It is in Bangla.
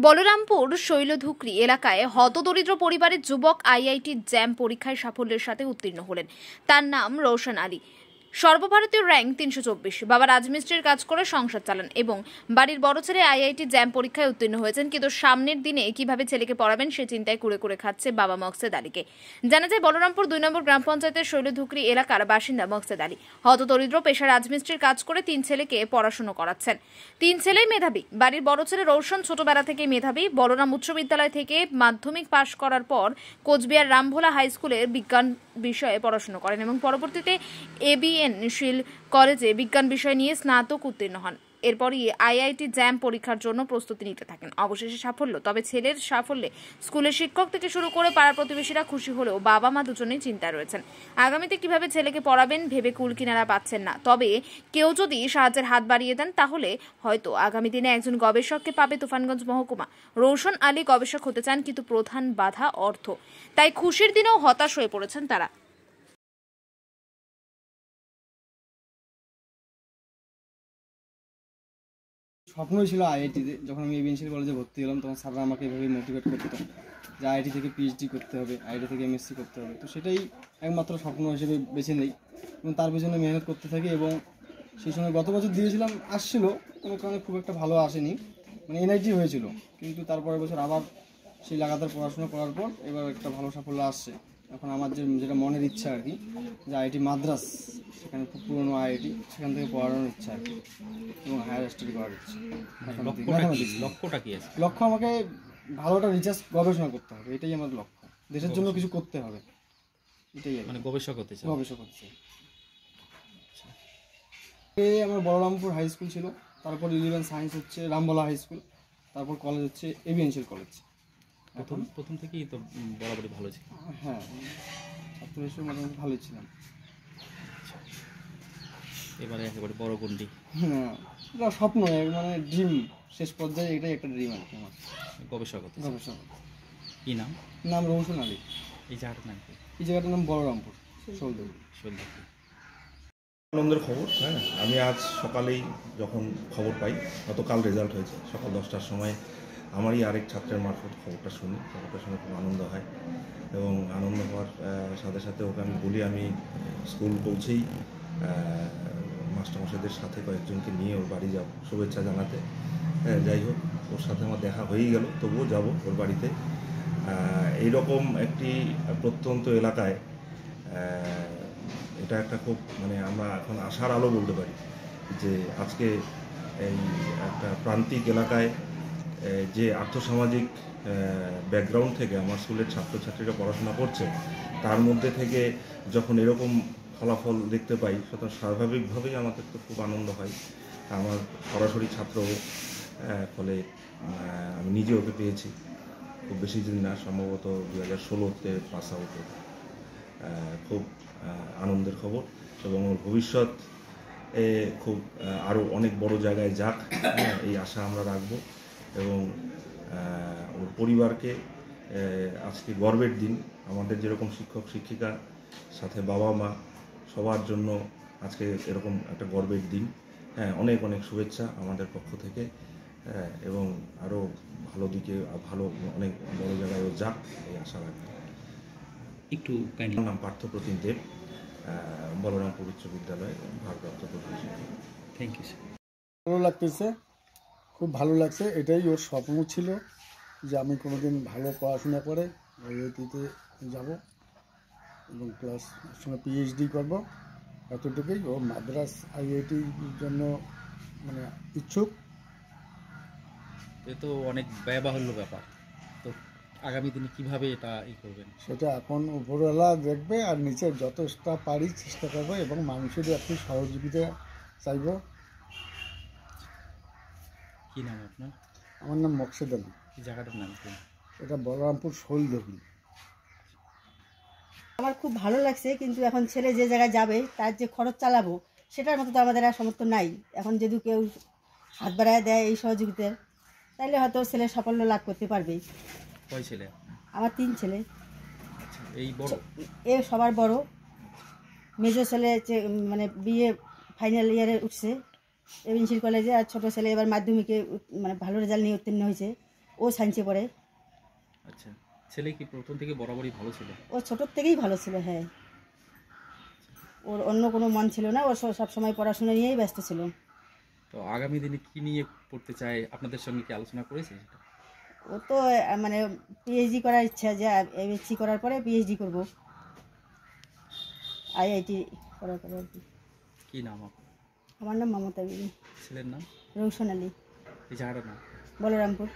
বলরামপুর শৈলধুকরি এলাকায় হতদরিদ্র পরিবারের যুবক আইআইটি জ্যাম পরীক্ষায় সাফল্যের সাথে উত্তীর্ণ হলেন। তার নাম রোশন আলী। সর্বভারতীয় র্যাঙ্ক 324। বাবা রাজমিস্ত্রির কাজ করে সংসার চালান এবং বাড়ির বড় ছেলে আইআইটি জ্যাম পরীক্ষায় উত্তীর্ণ হয়েছেন, কিন্তু সামনের দিনে কিভাবে ছেলেকে পড়াবেন সে চিন্তায় কুড়ে কুড়ে খাচ্ছে বাবা মকসেদ আলীকে। জানা যায় বলরামপুর 2 নম্বর গ্রাম পঞ্চায়েতের শৈলধুকরি এলাকার বাসিন্দা মকসেদ আলী হতদরিদ্র পেশা রাজমিস্ত্রির কাজ করে 3 ছেলেকে পড়াশোনা করাচ্ছেন। 3 ছেলেই মেধাবী। বাড়ির বড় ছেলে রোশন ছোটবেলা থেকেই মেধাবী। বলরাম উচ্চ বিদ্যালয় থেকে মাধ্যমিক পাশ করার পর কোচবিহার রামভোলা হাই স্কুলে বিজ্ঞান বিষয়ে পড়াশোনা করেন এবং পরবর্তীতে এবিএন শীল কলেজে বিজ্ঞান বিষয় নিয়ে স্নাতক উত্তীর্ণ হন। এরপরই আইআইটি জ্যাম পরীক্ষার জন্য প্রস্তুতি নিতে থাকেন। অবশেষে সাফল্য। তবে ছেলের সাফল্যে স্কুলের শিক্ষক থেকে শুরু করে পাড়ার প্রতিবেশীরা খুশি হলেও বাবা মা দুজনেই চিন্তায় রয়েছেন। আগামীতে কিভাবে ছেলেকে পড়াবেন ভেবে কুল কিনারা পাচ্ছেন না। তবে কেউ যদি সাহায্যের হাত বাড়িয়ে দেন তাহলে হয়তো আগামী দিনে একজন গবেষককে পাবে তুফানগঞ্জ মহকুমা। রোশন আলী গবেষক হতে চান, কিন্তু প্রধান বাধা অর্থ। তাই খুশির দিনেও হতাশ হয়ে পড়েছেন তারা। স্বপ্নই ছিল আইআইটিতে। যখন আমি এবিএনসিএল কলেজে ভর্তি হলাম তখন স্যাররা আমাকে এভাবে মোটিভেট করতো যে আইআইটি থেকে পিএইচডি করতে হবে, আইআইটি থেকে এমএসসি করতে হবে। তো সেটাই একমাত্র স্বপ্ন হিসেবে বেছে নেই এবং তার পেছনে মেহনত করতে থাকি। এবং সেই সময় গত বছর দিয়েছিলাম, আসছিল, কোনো কারণে খুব একটা ভালো আসেনি, মানে এনআইটি হয়েছিল। কিন্তু তারপরের বছর আবার সেই লাগাতার পড়াশোনা করার পর এবার একটা ভালো সাফল্য আসছে। এখন আমার যেটা মনের ইচ্ছা আর কি, যে আইআইটি মাদ্রাস, সেখানে খুব পুরনো আইআইটি, সেখান থেকে পড়ানোর ইচ্ছা আর কি, এবং হায়ার স্টাডি করার ইচ্ছা। লক্ষ্যটা কি আছে? লক্ষ্য আমাকে ভালোটা রিসার্চ গবেষণা করতে হবে, এটাই আমার লক্ষ্য। দেশের জন্য কিছু করতে হবে, এটাই মানে গবেষক হতে চাই। গবেষক হচ্ছে। আমার বলরামপুর হাই স্কুল ছিল, তারপর 11 সায়েন্স হচ্ছে রামভোলা হাই স্কুল, তারপর কলেজ হচ্ছে এবিএনসিএল কলেজ। প্রথম থেকেই তো বরাবরই ভালো ছিল। হ্যাঁ, ছাত্র হিসেবে মোটামুটি ভালোই ছিলাম। এবারে একেবারে বড় গন্ডি। হ্যাঁ, এটা স্বপ্ন, মানে ড্রিম, শেষ পর্যায়ে এটাই একটা ড্রিম আর কি আমার, গবেষক হতে। গবেষক। কি নাম? নাম রোশন আলী। এই জায়গাটার নাম কি? এই জায়গাটার নাম বলরামপুর শৈলধুকরি। আনন্দের খবর। হ্যাঁ, আমি আজ সকালেই যখন খবর পাই, গতকাল রেজাল্ট হয়েছে, সকাল 10টার সময় আমারই আরেক ছাত্রের মারফত খবরটা শুনি। খবরটা শুনে খুব আনন্দ হয় এবং আনন্দ হওয়ার সাথে সাথে ওকে আমি বলি, আমি স্কুল পৌঁছেই মাস্টারমশাইদের সাথে কয়েকজনকে নিয়ে ওর বাড়ি যাব শুভেচ্ছা জানাতে। হ্যাঁ, যাই হোক, ওর সাথে আমার দেখা হয়েই গেল, তবুও যাব ওর বাড়িতে। এইরকম একটি প্রত্যন্ত এলাকায় এটা একটা খুব, মানে আমরা এখন আশার আলো বলতে পারি যে আজকে এই একটা প্রান্তিক এলাকায় যে আর্থসামাজিক ব্যাকগ্রাউন্ড থেকে আমার স্কুলের ছাত্রছাত্রীরা পড়াশোনা করছে, তার মধ্যে থেকে যখন এরকম ফলাফল দেখতে পাই, সুতরাং স্বাভাবিকভাবেই আমাদের তো খুব আনন্দ হয়। আমার সরাসরি ছাত্র, ফলে আমি নিজে ওকে পেয়েছি খুব বেশি দিন না, সম্ভবত 2016-তে পাস আউট। খুব আনন্দের খবর এবং ওর ভবিষ্যৎ খুব আরও অনেক বড় জায়গায় যাক, এই আশা আমরা রাখব। এবং ওর পরিবারকে আজকে গর্বের দিন, আমাদের যেরকম শিক্ষক শিক্ষিকা সাথে বাবা মা সবার জন্য আজকে এরকম একটা গর্বের দিন। হ্যাঁ, অনেক অনেক শুভেচ্ছা আমাদের পক্ষ থেকে, এবং আরও ভালো দিকে, ভালো অনেক বড় জায়গায় ও যাক, এই আশা রাখব। একটু নাম পার্থপ্রতিম দেব, বলরামপুর উচ্চ বিদ্যালয় ভারপ্রাপ্ত প্রধান শিক্ষক। Thank you sir. ভালো লাগতেছে, খুব ভালো লাগছে। এটাই ওর স্বপ্ন ছিল যে আমি কোনোদিন ভালো পড়াশোনা করে আইআইটিতে যাব এবং প্লাস সঙ্গে পিএইচডি করব, এতটুকুই। ও মাদ্রাস আইআইটির জন্য মানে ইচ্ছুক। এ তো অনেক ব্যয়বাহুল্য ব্যাপার, তো আগামী দিনে কিভাবে এটা করবেন সেটা এখন উপরওয়ালা দেখবে, আর নিচে যতটা পারি চেষ্টা করবো এবং মানুষেরও একটু সহযোগিতা চাইব। কি নাম আপনার? আমার নাম মকসেদ আলী। এই জায়গাটার নাম কি? এটা বলরামপুর শৈলধুকরি। আমার খুব ভালো লাগছে, কিন্তু এখন ছেলে যে জায়গায় যাবে তার যে খরচ চালাবো সেটার মতো তো আমাদের আর সামর্থ্য নাই। এখন যদি কেউ হাত বাড়ায় দেয় এই সহযোগিতার, তাহলে হয়তো ছেলে সাফল্য লাভ করতে পারবে। কয় ছেলে? আমার 3 ছেলে। এই বড়? এ সবার বড়। মেজর ছেলে মানে বিএ ফাইনাল ইয়ারে উঠছে এবিএনসিএল কলেজে, আর ছোটো ছেলে এবার মাধ্যমিকে মানে ভালো রেজাল্ট নিয়ে উত্তীর্ণ হয়েছে। ও সায়েন্সে পড়ে। আচ্ছা, ছেলে কি প্রথম থেকে বরাবরই ভালো ছিল? ও ছোটোর থেকেই ভালো ছিল, হ্যাঁ। ওর অন্য কোনো মন ছিল না, ও সব সময় পড়াশোনা নিয়েই ব্যস্ত ছিল। তো আগামী দিনে কি নিয়ে পড়তে চায়, আপনাদের সঙ্গে কি আলোচনা করেছে সেটা? ও তো মানে পিএইচডি করার ইচ্ছা, যে এমএসসি করার পরে পিএইচডি করব, আইআইটি করার পরে আর কি। কি নাম আপনার? আমার নাম মমতা বিবি। ছেলের নাম? রৌশন আলী, এই জায়গাটার নাম? বলরামপুর।